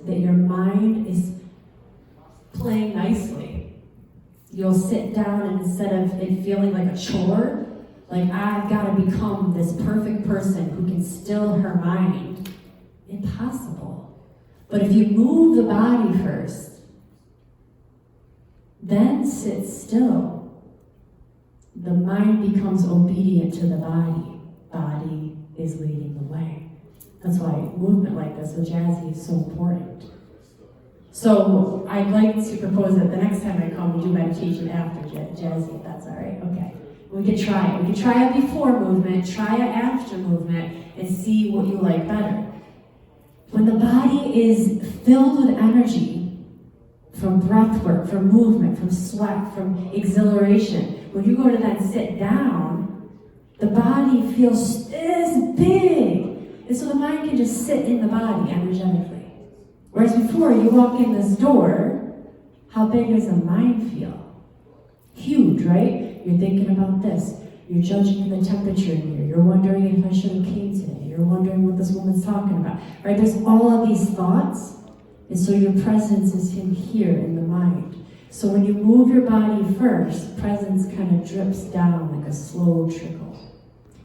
that your mind is playing nicely. You'll sit down and instead of it feeling like a chore, like I've got to become this perfect person who can still her mind. Impossible. But if you move the body first, then sit still, the mind becomes obedient to the body. Body is leading the way. That's why movement like this with Jazzy is so important. So I'd like to propose that the next time I come, we do meditation after Jazzy, if that's all right. Okay. We could try it. We could try it before movement, try it after movement, and see what you like better. When the body is filled with energy from breath work, from movement, from sweat, from exhilaration, when you go to then sit down, the body feels this big. And so the mind can just sit in the body energetically. Whereas before, you walk in this door, how big does the mind feel? Huge, right? You're thinking about this. You're judging the temperature in here. You're wondering if I should have came today. You're wondering what this woman's talking about. Right? There's all of these thoughts. And so your presence is in here in the mind. So when you move your body first, presence kind of drips down like a slow trickle.